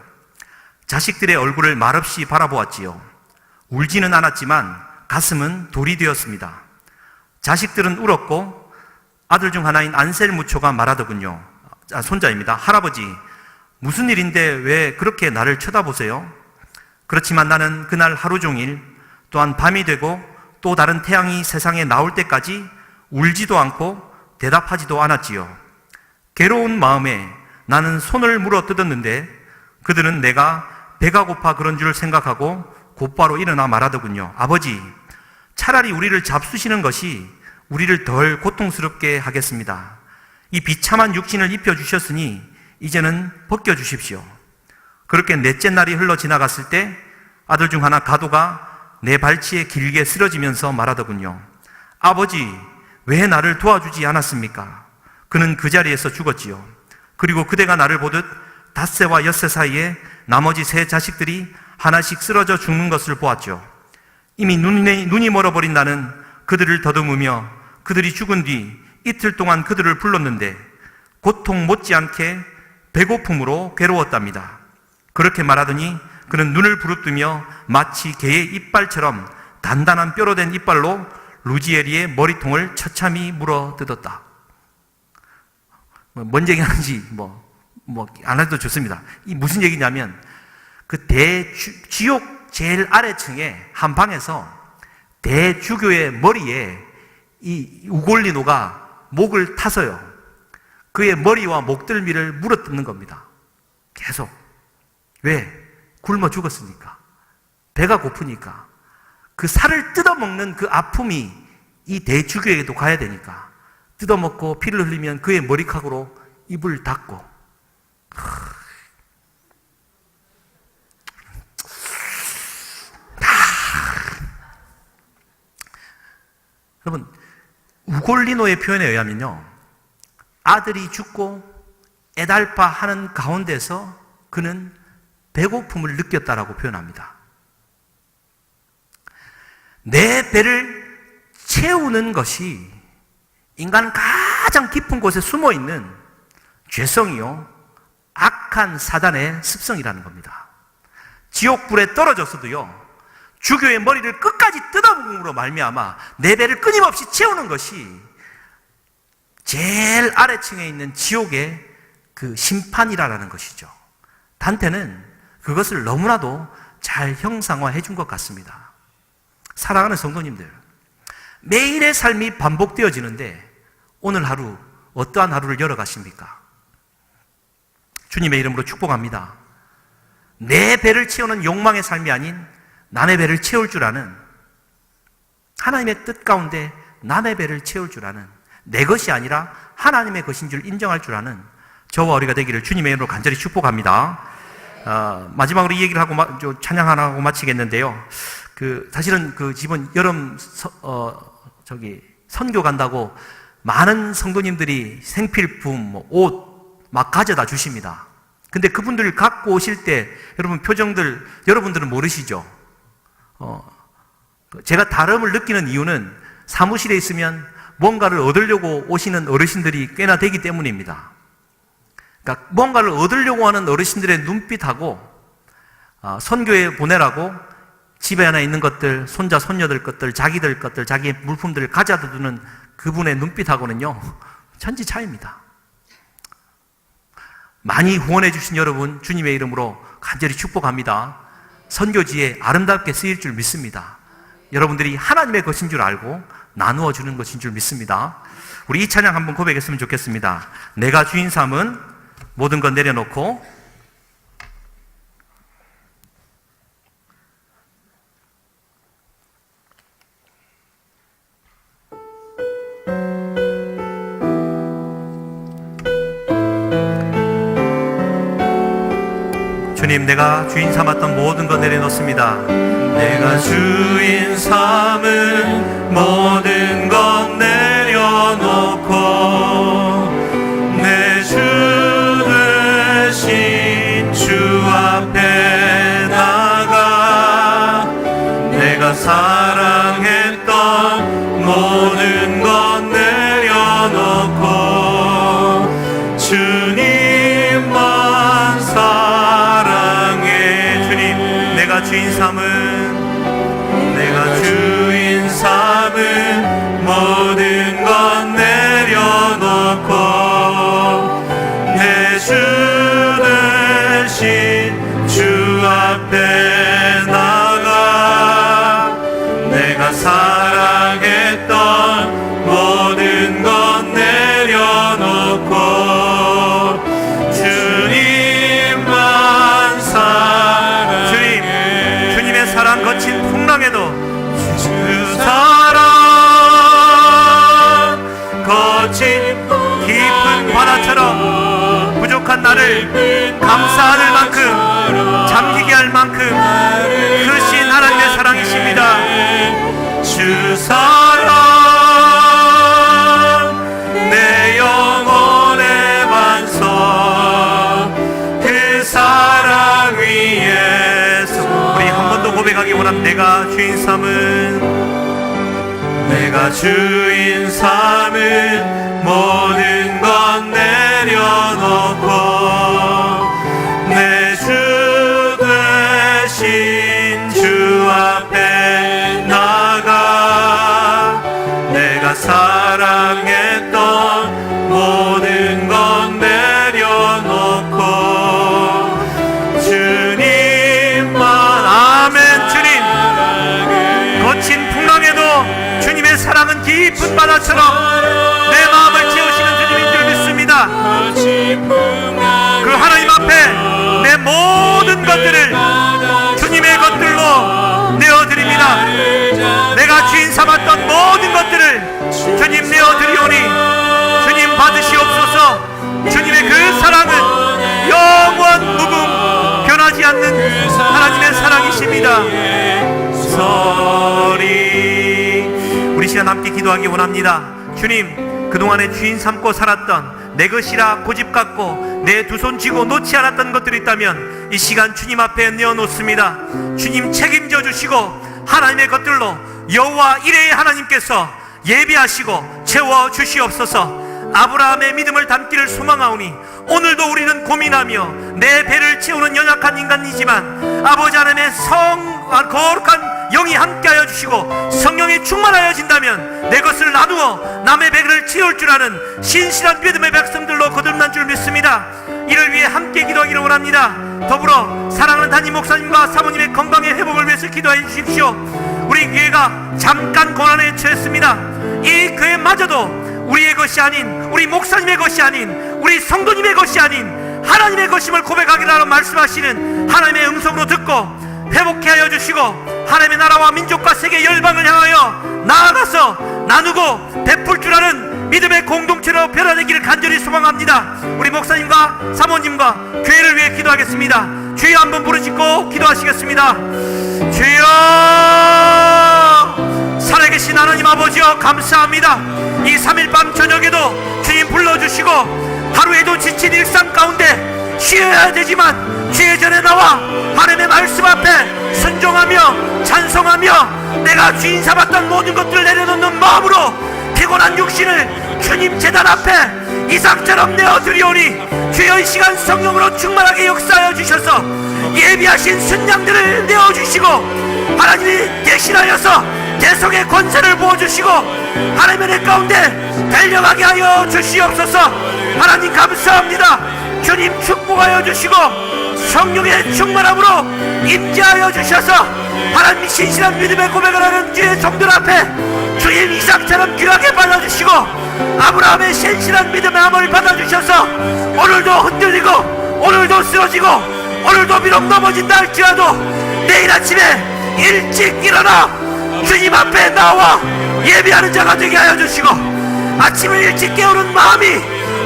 자식들의 얼굴을 말없이 바라보았지요. 울지는 않았지만 가슴은 돌이 되었습니다. 자식들은 울었고 아들 중 하나인 안셀무초가 말하더군요. 손자입니다. 할아버지, 무슨 일인데 왜 그렇게 나를 쳐다보세요? 그렇지만 나는 그날 하루 종일 또한 밤이 되고 또 다른 태양이 세상에 나올 때까지 울지도 않고 대답하지도 않았지요. 괴로운 마음에 나는 손을 물어 뜯었는데 그들은 내가 배가 고파 그런 줄 생각하고 곧바로 일어나 말하더군요. 아버지, 차라리 우리를 잡수시는 것이 우리를 덜 고통스럽게 하겠습니다. 이 비참한 육신을 입혀주셨으니 이제는 벗겨주십시오. 그렇게 넷째 날이 흘러 지나갔을 때 아들 중 하나 가도가 내 발치에 길게 쓰러지면서 말하더군요. 아버지, 왜 나를 도와주지 않았습니까? 그는 그 자리에서 죽었지요. 그리고 그대가 나를 보듯 닷새와 엿새 사이에 나머지 3 자식들이 하나씩 쓰러져 죽는 것을 보았죠. 이미 눈이 멀어버린 나는 그들을 더듬으며 그들이 죽은 뒤 이틀 동안 그들을 불렀는데 고통 못지않게 배고픔으로 괴로웠답니다. 그렇게 말하더니 그는 눈을 부릅뜨며 마치 개의 이빨처럼 단단한 뼈로 된 이빨로 루지에리의 머리통을 처참히 물어 뜯었다. 뭔 얘기하는지 안 해도 좋습니다. 이 무슨 얘기냐면 그 지옥 제일 아래층에 한 방에서 대주교의 머리에 이 우골리노가 목을 타서요, 그의 머리와 목덜미를 물어뜯는 겁니다. 계속. 왜? 굶어 죽었으니까. 배가 고프니까. 그 살을 뜯어먹는 그 아픔이 이 대주교에게도 가야 되니까. 뜯어먹고 피를 흘리면 그의 머리카락으로 입을 닫고. 여러분, 우골리노의 표현에 의하면요, 아들이 죽고 애달파하는 가운데서 그는 배고픔을 느꼈다라고 표현합니다. 내 배를 채우는 것이 인간 가장 깊은 곳에 숨어 있는 죄성이요, 악한 사단의 습성이라는 겁니다. 지옥불에 떨어졌어도요, 주교의 머리를 끝까지 뜯어먹음으로 말미암아 내 배를 끊임없이 채우는 것이 제일 아래층에 있는 지옥의 그 심판이라는 것이죠. 단테는 그것을 너무나도 잘 형상화해 준 것 같습니다. 사랑하는 성도님들, 매일의 삶이 반복되어지는데 오늘 하루 어떠한 하루를 열어가십니까? 주님의 이름으로 축복합니다. 내 배를 채우는 욕망의 삶이 아닌 남의 배를 채울 줄 아는, 하나님의 뜻 가운데 남의 배를 채울 줄 아는, 내 것이 아니라 하나님의 것인 줄 인정할 줄 아는 저와 우리가 되기를 주님의 이름으로 간절히 축복합니다. 마지막으로 이 얘기를 하고 찬양 하나 하고 마치겠는데요. 사실은 그 집은 여름 선교 간다고 많은 성도님들이 생필품, 옷 막 가져다 주십니다. 근데 그분들 갖고 오실 때 여러분 표정들 여러분들은 모르시죠? 제가 다름을 느끼는 이유는 사무실에 있으면 뭔가를 얻으려고 오시는 어르신들이 꽤나 되기 때문입니다. 그러니까 뭔가를 얻으려고 하는 어르신들의 눈빛하고 선교에 보내라고 집에 하나 있는 것들, 손자, 손녀들 것들, 자기들 것들, 자기의 물품들을 가져다 두는 그분의 눈빛하고는요, 천지 차이입니다. 많이 후원해 주신 여러분, 주님의 이름으로 간절히 축복합니다. 선교지에 아름답게 쓰일 줄 믿습니다. 여러분들이 하나님의 것인 줄 알고 나누어 주는 것인 줄 믿습니다. 우리 이 찬양 한번 고백했으면 좋겠습니다. 내가 주인 삼은 모든 것 내려놓고, 주님, 내가 주인 삼았던 모든 것 내려놓습니다. 내가 주인 삼은 모든 것 내려놓고 내 주 되신 주 앞에 나가 내가 사랑했던 모든 것 내려놓고 주님만 사랑해. 주님, 내가 주인 삼은, 내가 주인 삼은 모든 것 내려놓고 내 주 대신 주 앞에 나가 내가 사랑했던 모든 것 내려놓고 주님만 사랑해. 주님, 주님의 사랑 거친 풍랑에도 주 사랑 거친 깊은 바다처럼 부족한 나를 감사할 만큼, 잠기게 할 만큼 크신 하나님의 사랑이십니다. 주 사랑 내 영혼의 반석, 그 사랑 위에서 우리 한 번 더 고백하기 원합니다. 내가 주인 삼은, 내가 주인 삼은 모든 것 내려놓고 내 주 되신 주 앞에 나가 내가 사랑했던 모든 것 내려놓고 주님만. 아멘. 주님, 거친 풍랑에도 주님의 사랑은 깊은 바다처럼 내 마음을 채우시는 주님인 줄 믿습니다. 그 하나님 앞에 내 모든 것들을 주님의 것들로 내어드립니다. 내가 주인 삼았던 모든 것들을 주님 내어드리오니 주님 받으시옵소서. 주님의 그 사랑은 영원 무궁 변하지 않는 하나님의 사랑이십니다. 우리 시간 함께 기도하기 원합니다. 주님, 그동안에 주인 삼고 살았던 내 것이라 고집 갖고 내 두 손 쥐고 놓지 않았던 것들이 있다면 이 시간 주님 앞에 내어놓습니다. 주님 책임져 주시고 하나님의 것들로 여호와 이레의 하나님께서 예비하시고 채워 주시옵소서. 아브라함의 믿음을 담기를 소망하오니 오늘도 우리는 고민하며 내 배를 채우는 연약한 인간이지만 아버지 하나님의 거룩한 영이 함께하여 주시고 성령이 충만하여진다면 내 것을 나누어 남의 배를 채울 줄 아는 신실한 믿음의 백성들로 거듭난 줄 믿습니다. 이를 위해 함께 기도하기를 원합니다. 더불어 사랑하는 담임 목사님과 사모님의 건강의 회복을 위해서 기도해 주십시오. 우리 교회가 잠깐 고난에 처했습니다. 이 교회마저도 우리의 것이 아닌, 우리 목사님의 것이 아닌, 우리 성도님의 것이 아닌 하나님의 것임을 고백하기라고 말씀하시는 하나님의 음성으로 듣고 회복케 하여 주시고 하나님의 나라와 민족과 세계 열방을 향하여 나아가서 나누고 베풀 줄 아는 믿음의 공동체로 변화되기를 간절히 소망합니다. 우리 목사님과 사모님과 교회를 위해 기도하겠습니다. 주여 한번 부르짖고 기도하시겠습니다. 주여, 살아계신 하나님 아버지여, 감사합니다. 이 3일 밤 저녁에도 주님 불러주시고 하루에도 지친 일상 가운데 쉬어야 되지만 주의 전에 나와 하나님의 말씀 앞에 순종하며 찬송하며 내가 주인 삼았던 모든 것들을 내려놓는 마음으로 피곤한 육신을 주님 제단 앞에 이삭처럼 내어드리오니 주여 이 시간 성령으로 충만하게 역사하여 주셔서 예비하신 순양들을 내어주시고 하나님이 대신하여서 대속의 권세를 부어주시고 하나님의 내 가운데 달려가게 하여 주시옵소서. 하나님 감사합니다. 주님 축복하여 주시고 성령의 충만함으로 임재하여 주셔서 하나님이 신실한 믿음의 고백을 하는 주의 종들 앞에 주님 이삭처럼 귀하게 받아주시고 아브라함의 신실한 믿음의 함을 받아주셔서 오늘도 흔들리고 오늘도 쓰러지고 오늘도 비록 넘어진다 할지라도 내일 아침에 일찍 일어나 주님 앞에 나와 예배하는 자가 되게 하여 주시고 아침을 일찍 깨우는 마음이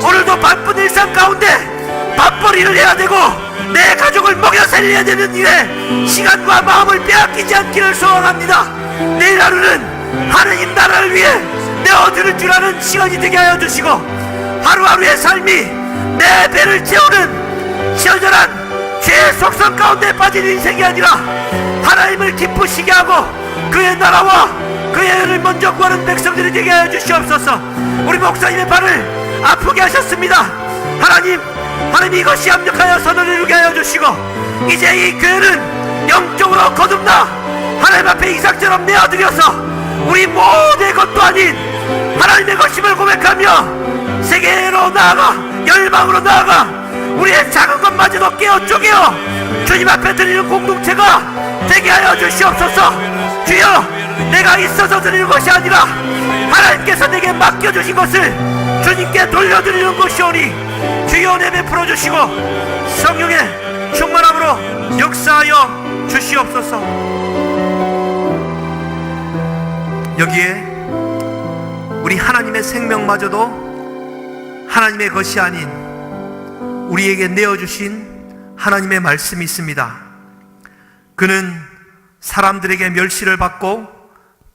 오늘도 바쁜 일상 가운데 밥벌이를 해야 되고 내 가족을 먹여 살려야 되는 일에 시간과 마음을 빼앗기지 않기를 소원합니다. 내일 하루는 하느님 나라를 위해 내어드릴 줄 아는 시간이 되게 하여 주시고 하루하루의 삶이 내 배를 채우는 시원절한 죄의 속성 가운데 빠진 인생이 아니라 하나님을 기쁘시게 하고 그의 나라와 그의 의를 먼저 구하는 백성들이 되게 하여 주시옵소서. 우리 목사님의 발을 아프게 하셨습니다. 하나님 이것이 합력하여 선을 이루게 하여 주시고 이제 이 교회는 영적으로 거듭나 하나님 앞에 이삭처럼 내어드려서 우리 모두의 것도 아닌 하나님의 것임을 고백하며 세계로 나아가 열방으로 나아가 우리의 작은 것마저도 깨어 쪼개어 주님 앞에 드리는 공동체가 되게 하여 주시옵소서. 주여, 내가 있어서 드리는 것이 아니라 하나님께서 내게 맡겨주신 것을 주님께 돌려드리는 것이오니 주여 은혜 베풀어 주시고 성령의 충만함으로 역사하여 주시옵소서. 여기에 우리 하나님의 생명마저도 하나님의 것이 아닌 우리에게 내어주신 하나님의 말씀이 있습니다. 그는 사람들에게 멸시를 받고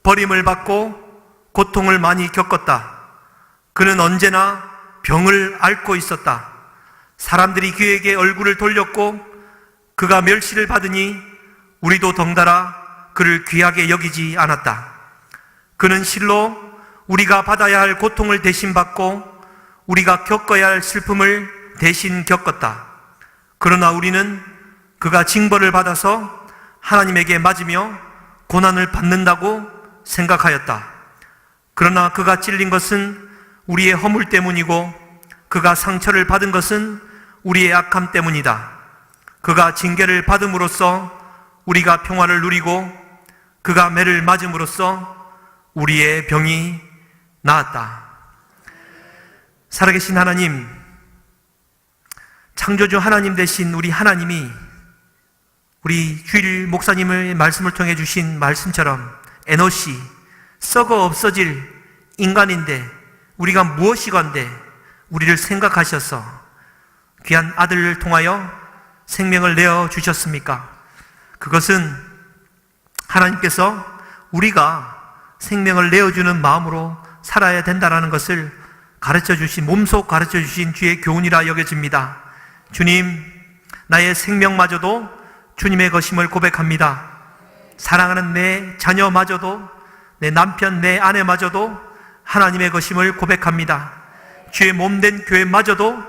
버림을 받고 고통을 많이 겪었다. 그는 언제나 병을 앓고 있었다. 사람들이 그에게 얼굴을 돌렸고 그가 멸시를 받으니 우리도 덩달아 그를 귀하게 여기지 않았다. 그는 실로 우리가 받아야 할 고통을 대신 받고 우리가 겪어야 할 슬픔을 대신 겪었다. 그러나 우리는 그가 징벌을 받아서 하나님에게 맞으며 고난을 받는다고 생각하였다. 그러나 그가 찔린 것은 우리의 허물 때문이고 그가 상처를 받은 것은 우리의 악함 때문이다. 그가 징계를 받음으로써 우리가 평화를 누리고 그가 매를 맞음으로써 우리의 병이 나았다. 살아계신 하나님, 창조주 하나님 되신 우리 하나님이 우리 주일 목사님의 말씀을 통해 주신 말씀처럼 에노시, 썩어 없어질 인간인데 우리가 무엇이건데 우리를 생각하셔서 귀한 아들을 통하여 생명을 내어 주셨습니까? 그것은 하나님께서 우리가 생명을 내어주는 마음으로 살아야 된다는 것을 가르쳐 주신, 몸소 가르쳐 주신 주의 교훈이라 여겨집니다. 주님, 나의 생명마저도 주님의 것임을 고백합니다. 사랑하는 내 자녀마저도, 내 남편, 내 아내마저도 하나님의 것임을 고백합니다. 주의 몸된 교회마저도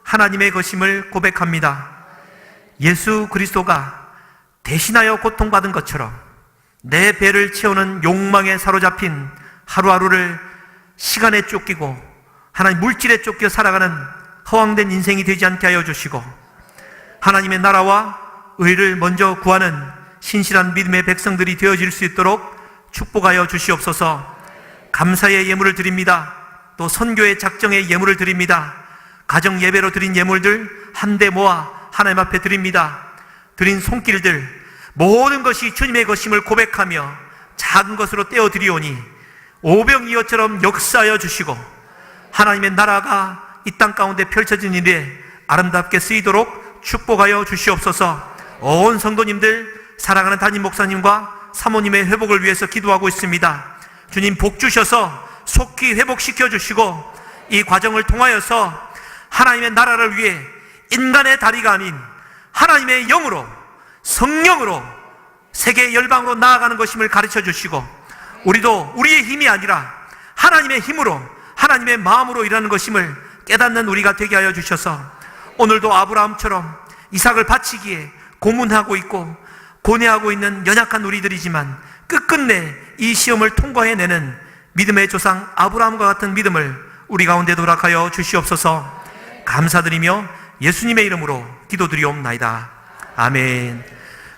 하나님의 것임을 고백합니다. 예수 그리스도가 대신하여 고통받은 것처럼 내 배를 채우는 욕망에 사로잡힌 하루하루를 시간에 쫓기고 하나님 물질에 쫓겨 살아가는 허황된 인생이 되지 않게 하여 주시고, 하나님의 나라와 의를 먼저 구하는 신실한 믿음의 백성들이 되어질 수 있도록 축복하여 주시옵소서. 감사의 예물을 드립니다. 또 선교의 작정의 예물을 드립니다. 가정 예배로 드린 예물들 한데 모아 하나님 앞에 드립니다. 드린 손길들 모든 것이 주님의 것임을 고백하며 작은 것으로 떼어 드리오니 오병이어처럼 역사하여 주시고, 하나님의 나라가 이 땅 가운데 펼쳐진 일에 아름답게 쓰이도록 축복하여 주시옵소서. 온 성도님들, 사랑하는 담임 목사님과 사모님의 회복을 위해서 기도하고 있습니다. 주님 복 주셔서 속히 회복시켜 주시고, 이 과정을 통하여서 하나님의 나라를 위해 인간의 다리가 아닌 하나님의 영으로, 성령으로 세계 열방으로 나아가는 것임을 가르쳐 주시고, 우리도 우리의 힘이 아니라 하나님의 힘으로, 하나님의 마음으로 일하는 것임을 깨닫는 우리가 되게 하여 주셔서, 오늘도 아브라함처럼 이삭을 바치기에 고문하고 있고 고뇌하고 있는 연약한 우리들이지만 끝끝내 이 시험을 통과해내는 믿음의 조상 아브라함과 같은 믿음을 우리 가운데 도락하여 주시옵소서. 감사드리며 예수님의 이름으로 기도드리옵나이다. 아멘.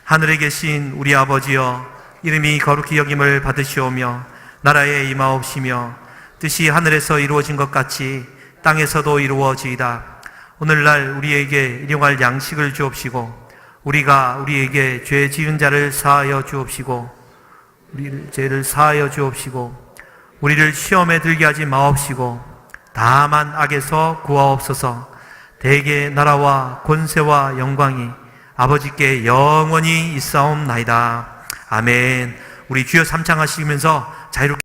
하늘에 계신 우리 아버지여, 이름이 거룩히 여김을 받으시오며 나라에 임하옵시며 뜻이 하늘에서 이루어진 것 같이 땅에서도 이루어지이다. 오늘날 우리에게 일용할 양식을 주옵시고, 우리가 우리에게 죄 지은 자를 사하여 주옵시고, 우리를 죄를 사하여 주옵시고, 우리를 시험에 들게 하지 마옵시고, 다만 악에서 구하옵소서. 대개 나라와 권세와 영광이 아버지께 영원히 있사옵나이다. 아멘. 우리 주여 삼창하시면서 자유롭게